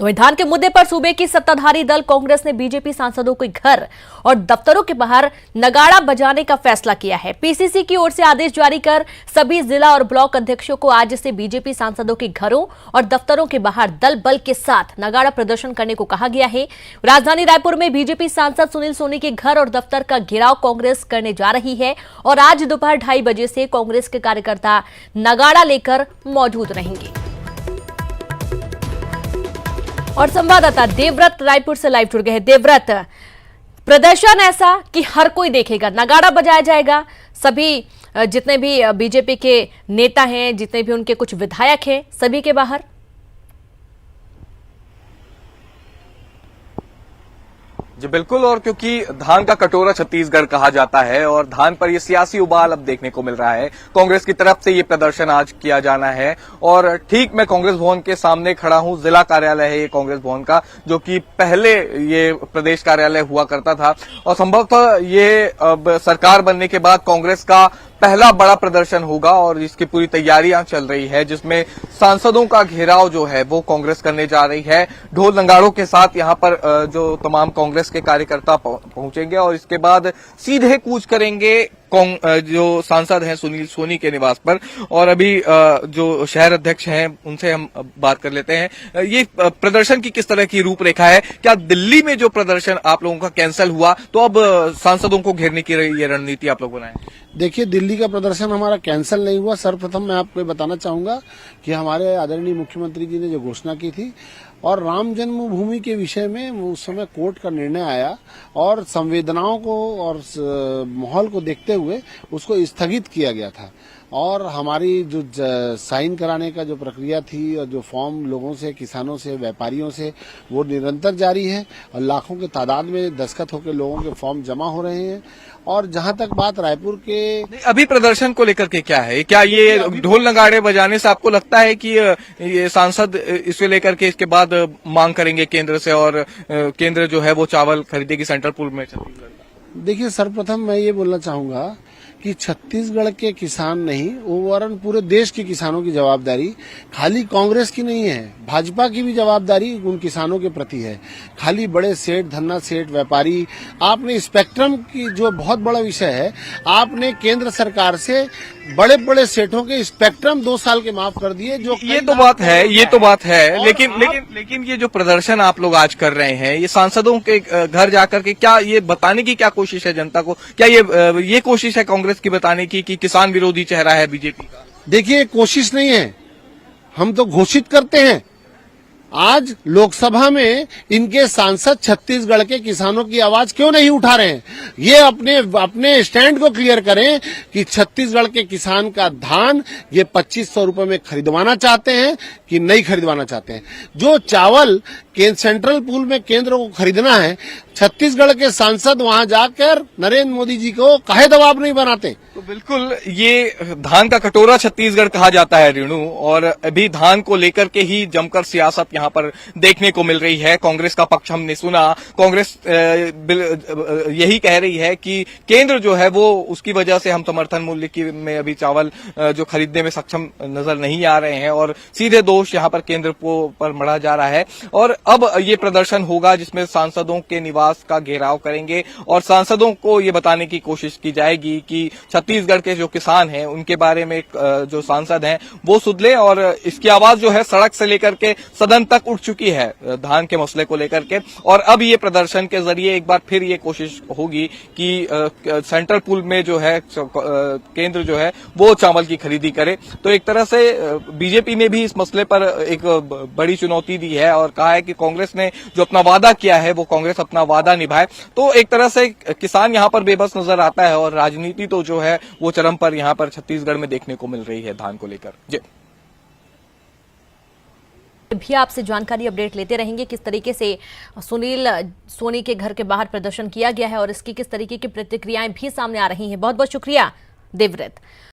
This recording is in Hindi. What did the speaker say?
तो धान के मुद्दे पर सूबे की सत्ताधारी दल कांग्रेस ने बीजेपी सांसदों के घर और दफ्तरों के बाहर नगाड़ा बजाने का फैसला किया है। पीसीसी की ओर से आदेश जारी कर सभी जिला और ब्लॉक अध्यक्षों को आज से बीजेपी सांसदों के घरों और दफ्तरों के बाहर दल बल के साथ नगाड़ा प्रदर्शन करने को कहा गया है। राजधानी रायपुर में बीजेपी सांसद सुनील सोनी के घर और दफ्तर का घेराव कांग्रेस करने जा रही है और आज दोपहर 2:30 बजे से कांग्रेस के कार्यकर्ता नगाड़ा लेकर मौजूद रहेंगे। और संवाददाता देवव्रत रायपुर से लाइव जुड़ गए हैं। देवव्रत, प्रदर्शन ऐसा कि हर कोई देखेगा, नगाड़ा बजाया जाएगा, सभी जितने भी बीजेपी के नेता हैं, जितने भी उनके कुछ विधायक हैं, सभी के बाहर। जी बिल्कुल, और क्योंकि धान का कटोरा छत्तीसगढ़ कहा जाता है और धान पर ये सियासी उबाल अब देखने को मिल रहा है, कांग्रेस की तरफ से ये प्रदर्शन आज किया जाना है। और ठीक मैं कांग्रेस भवन के सामने खड़ा हूं, जिला कार्यालय है ये कांग्रेस भवन का, जो कि पहले ये प्रदेश कार्यालय हुआ करता था और संभवतः ये अब सरकार बनने के बाद कांग्रेस का पहला बड़ा प्रदर्शन होगा और इसकी पूरी तैयारियां चल रही है, जिसमें सांसदों का घेराव जो है वो कांग्रेस करने जा रही है। ढोल नगाड़ों के साथ यहां पर जो तमाम कांग्रेस के कार्यकर्ता पहुंचेंगे और इसके बाद सीधे कूच करेंगे जो सांसद हैं सुनील सोनी के निवास पर। और अभी जो शहर अध्यक्ष हैं उनसे हम बात कर लेते हैं। ये प्रदर्शन की किस तरह की रूपरेखा है? क्या दिल्ली में जो प्रदर्शन आप लोगों का कैंसिल हुआ तो अब सांसदों को घेरने की ये रणनीति आप लोग बनाए? देखिए, दिल्ली का प्रदर्शन हमारा कैंसिल नहीं हुआ। सर्वप्रथम मैं आपको बताना चाहूंगा कि हमारे आदरणीय मुख्यमंत्री जी ने जो घोषणा की थी और राम जन्मभूमि के विषय में उस समय कोर्ट का निर्णय आया और संवेदनाओं को और माहौल को देखते हुए उसको स्थगित किया गया था। और हमारी जो साइन कराने का जो प्रक्रिया थी और जो फॉर्म लोगों से, किसानों से, व्यापारियों से, वो निरंतर जारी है और लाखों के तादाद में दस्तखत होकर लोगों के फॉर्म जमा हो रहे हैं। और जहां तक बात रायपुर के अभी प्रदर्शन को लेकर के क्या है, क्या ये ढोल नगाड़े बजाने से आपको लगता है कि ये सांसद इसे लेकर के इसके बाद मांग करेंगे केंद्र से और केंद्र जो है वो चावल खरीदेगी सेंट्रल पूल में छत्तीसगढ़? देखिए, सर्वप्रथम मैं ये बोलना चाहूंगा कि छत्तीसगढ़ के किसान नहीं, ओवरऑल पूरे देश के किसानों की जवाबदारी खाली कांग्रेस की नहीं है, भाजपा की भी जवाबदारी उन किसानों के प्रति है। खाली बड़े सेठ, धन्ना सेठ, व्यापारी, आपने स्पेक्ट्रम की जो बहुत बड़ा विषय है, आपने केंद्र सरकार से बड़े बड़े सेठों के स्पेक्ट्रम 2 साल के माफ कर दिए। जो ये तो बात है लेकिन ये जो प्रदर्शन आप लोग आज कर रहे हैं, ये सांसदों के घर जाकर के क्या ये बताने की क्या कोशिश है जनता को? क्या ये कोशिश है कांग्रेस की बताने की कि किसान विरोधी चेहरा है बीजेपी का? देखिए, कोशिश नहीं है, हम तो घोषित करते हैं। आज लोकसभा में इनके सांसद छत्तीसगढ़ के किसानों की आवाज क्यों नहीं उठा रहे हैं? ये अपने स्टैंड को क्लियर करें कि छत्तीसगढ़ के किसान का धान ये 2500 रुपए में खरीदवाना चाहते हैं कि नहीं खरीदवाना चाहते हैं। जो चावल सेंट्रल पूल में केंद्र को खरीदना है, छत्तीसगढ़ के सांसद वहां जाकर नरेंद्र मोदी जी को काहे दबाव नहीं बनाते? तो बिल्कुल, ये धान का कटोरा छत्तीसगढ़ कहा जाता है रेणु, और अभी धान को लेकर के ही जमकर सियासत यहाँ पर देखने को मिल रही है। कांग्रेस का पक्ष हमने सुना, कांग्रेस यही कह रही है कि केंद्र जो है वो उसकी वजह से हम समर्थन मूल्य की में अभी चावल जो खरीदने में सक्षम नजर नहीं आ रहे हैं और सीधे दोष यहाँ पर केंद्र पर मढ़ा जा रहा है। और अब ये प्रदर्शन होगा जिसमें सांसदों के निवास का घेराव करेंगे और सांसदों को ये बताने की कोशिश की जाएगी कि छत्तीसगढ़ के जो किसान हैं उनके बारे में जो सांसद हैं वो सुधले। और इसकी आवाज जो है सड़क से लेकर के सदन तक उठ चुकी है धान के मसले को लेकर के। और अब ये प्रदर्शन के जरिए एक बार फिर ये कोशिश होगी कि सेंट्रल पूल में जो है केंद्र जो है वो चावल की खरीदी करे। तो एक तरह से बीजेपी ने भी इस मसले पर एक बड़ी चुनौती दी है और कहा है कि कांग्रेस ने जो अपना वादा किया है वो कांग्रेस अपना वादा निभाए। तो एक तरह से किसान यहाँ पर बेबस नजर आता है और राजनीति तो जो है वो चरम पर यहाँ पर छत्तीसगढ़ में देखने को मिल रही है धान को लेकर। जी भी आपसे जानकारी अपडेट लेते रहेंगे किस तरीके से सुनील सोनी के घर के बाहर प्रदर्शन किया गया है और इसकी किस तरीके की प्रतिक्रियाएं भी सामने आ रही हैं। बहुत बहुत शुक्रिया देवव्रत।